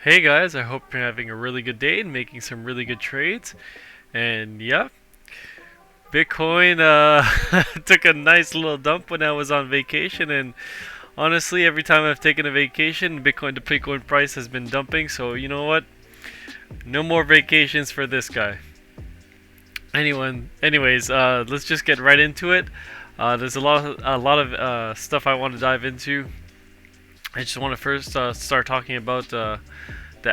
Hey guys, I hope you're having a really good day and making some really good trades. And yeah, Bitcoin took a nice little dump when I was on vacation. And honestly, every time I've taken a vacation, Bitcoin to Bitcoin price has been dumping. So you know what? No more vacations for this guy. Anyways, let's just get right into it. There's a lot of stuff I want to dive into. I just want to first start talking about the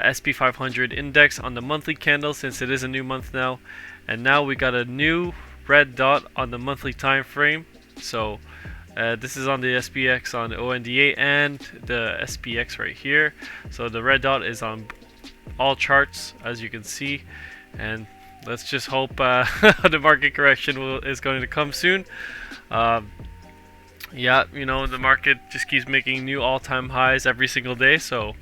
SP 500 index on the monthly candle, since it is a new month now, and now we got a new red dot on the monthly time frame. So this is on the SPX on ONDA and the SPX right here. So the red dot is on all charts, as you can see, and let's just hope the market correction is going to come soon. Um, yeah, the market just keeps making new all-time highs every single day. So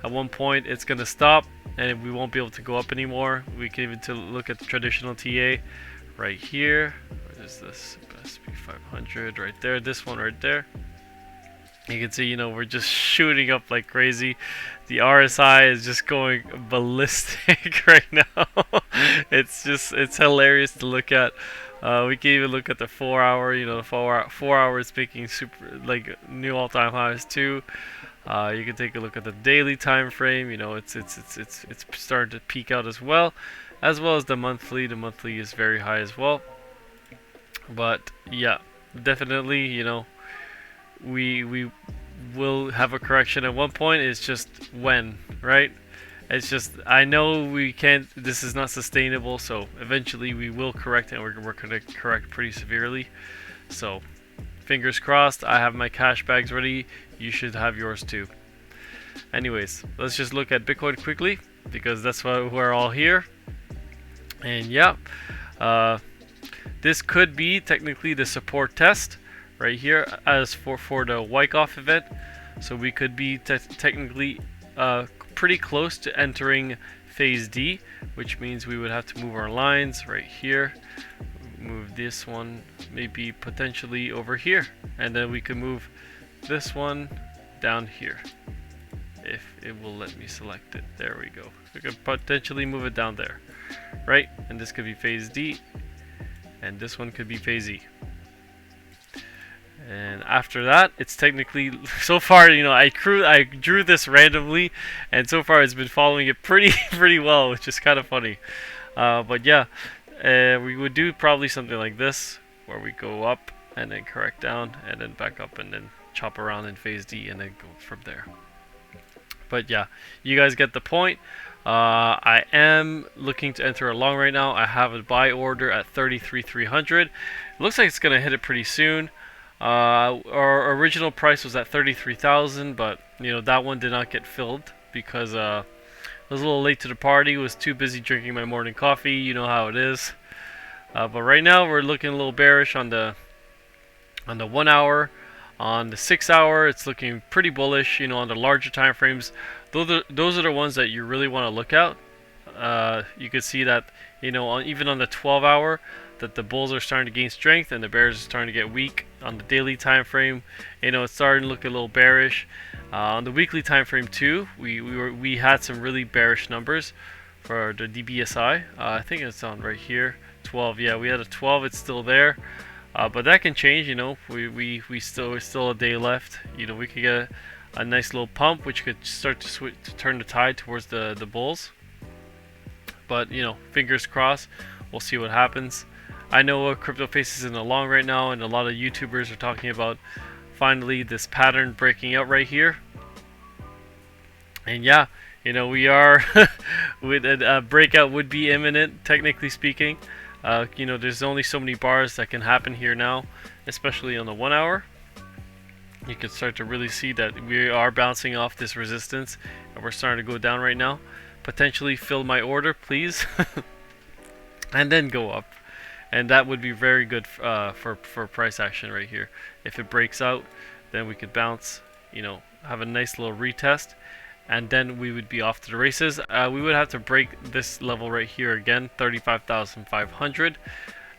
at one point it's going to stop and we won't be able to go up anymore. We can even look at the traditional TA right here. Where is this? SP 500 right there. This one right there. You can see, we're just shooting up like crazy. The RSI is just going ballistic right now. It's hilarious to look at. We can even look at the 4 hour. The 4 hours making super like new all-time highs too. You can take a look at the daily time frame. It's starting to peak out as well as the monthly. The monthly is very high as well. But yeah, definitely, we will have a correction at one point. It's just when, right? It's just, I know we can't, this is not sustainable, so eventually we will correct, and we're going to correct pretty severely. So fingers crossed. I have my cash bags ready. You should have yours too. Anyways, let's just look at Bitcoin quickly, because that's why we're all here. And yeah, this could be technically the support test right here as for the Wyckoff event. So we could be technically pretty close to entering phase D, which means we would have to move our lines right here, move this one maybe potentially over here, and then we could move this one down here if it will let me select it. There we go. We could potentially move it down there, right? And this could be phase D, and this one could be phase E. And after that, it's technically, so far, I drew this randomly, and so far it's been following it pretty well, which is kind of funny. But yeah, we would do probably something like this, where we go up and then correct down and then back up and then chop around in phase D and then go from there. But yeah, you guys get the point. I am looking to enter a long right now. I have a buy order at 33,300. It looks like it's gonna hit it pretty soon. Our original price was at 33,000, but that one did not get filled because I was a little late to the party. Was too busy drinking my morning coffee. You know how it is. But right now we're looking a little bearish on the 1 hour. On the 6 hour, it's looking pretty bullish. On the larger time frames, those are the ones that you really want to look at. You can see that even on the 12 hour, that the bulls are starting to gain strength and the bears are starting to get weak. On the daily time frame, it's starting to look a little bearish. On the weekly time frame too, we had some really bearish numbers for the DBSI. I think it's on right here, 12. Yeah, we had a 12. It's still there. But that can change, we're still a day left. We could get a nice little pump, which could start to turn the tide towards the bulls. But fingers crossed. We'll see what happens. I know crypto faces in the long right now, and a lot of YouTubers are talking about finally this pattern breaking out right here. And yeah, we are with a breakout would be imminent, technically speaking. There's only so many bars that can happen here now, especially on the 1 hour. You can start to really see that we are bouncing off this resistance, and we're starting to go down right now. Potentially fill my order, please, and then go up, and that would be very good for price action right here. If it breaks out, then we could bounce, have a nice little retest, and then we would be off to the races. We would have to break this level right here again, 35,500,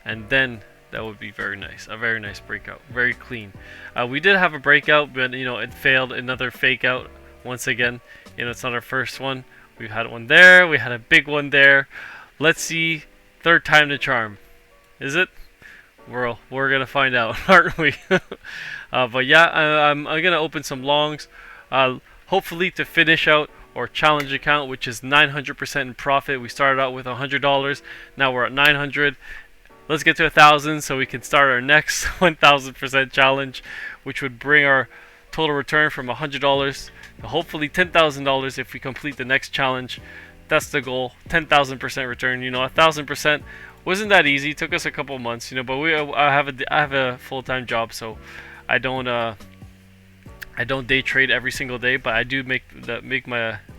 and then that would be very nice. A very nice breakout, very clean. We did have a breakout, but it failed. Another fake out once again, you know, it's not our first one. We've had one there, we had a big one there. Let's see, third time the charm. Is it? We're gonna find out, aren't we? But yeah, I'm gonna open some longs, hopefully to finish out our challenge account, which is 900% in profit. We started out with $100, now we're at 900. Let's get to 1,000 so we can start our next 1,000% challenge, which would bring our total return from $100 to hopefully $10,000 if we complete the next challenge. That's the goal, 10,000% return. You know, 1,000% wasn't that easy. It took us a couple months, you know. But I have a full-time job, so I don't day trade every single day. But I do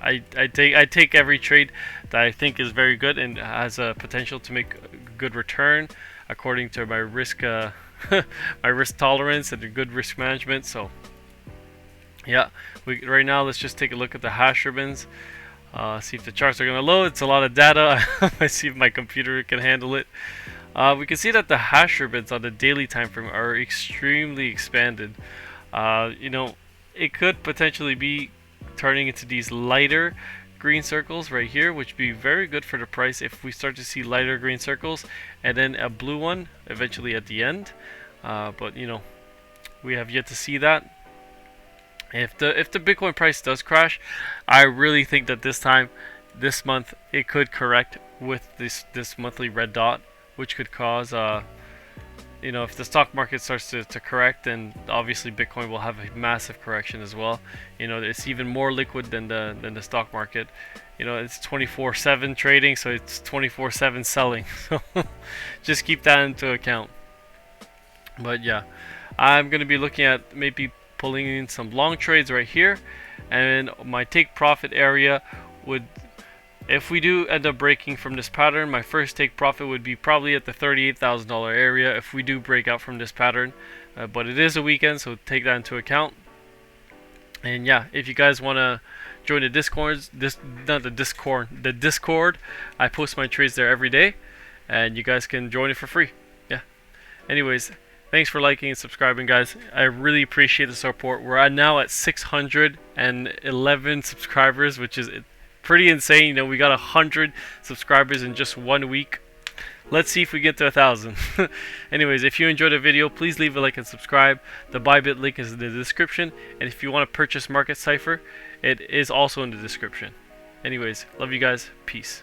I take every trade that I think is very good and has a potential to make a good return according to my risk my risk tolerance and good risk management. So yeah, right now let's just take a look at the hash ribbons. See if the charts are going to load. It's a lot of data. I see if my computer can handle it. We can see that the hash ribbons on the daily time frame are extremely expanded. You know, it could potentially be turning into these lighter green circles right here, which would be very good for the price if we start to see lighter green circles and then a blue one eventually at the end. But you know, we have yet to see that. If the Bitcoin price does crash, I really think that this month, it could correct with this monthly red dot, which could cause you know, if the stock market starts to correct, then obviously Bitcoin will have a massive correction as well. You know, it's even more liquid than the stock market. You know, it's 24/7 trading, so it's 24/7 selling. So just keep that into account. But yeah, I'm gonna be looking at maybe pulling in some long trades right here, and my take profit area would, if we do end up breaking from this pattern, my first take profit would be probably at the $38,000 area if we do break out from this pattern. But it is a weekend, so take that into account. And yeah, if you guys want to join the Discord, I post my trades there every day, and you guys can join it for free. Yeah. Anyways, thanks for liking and subscribing, guys. I really appreciate the support. We're now at 611 subscribers, which is pretty insane. You know, we got 100 subscribers in just 1 week. Let's see if we get to 1,000. Anyways, if you enjoyed the video, please leave a like and subscribe. The Bybit link is in the description, and if you want to purchase Market Cipher, it is also in the description. Anyways, love you guys. Peace.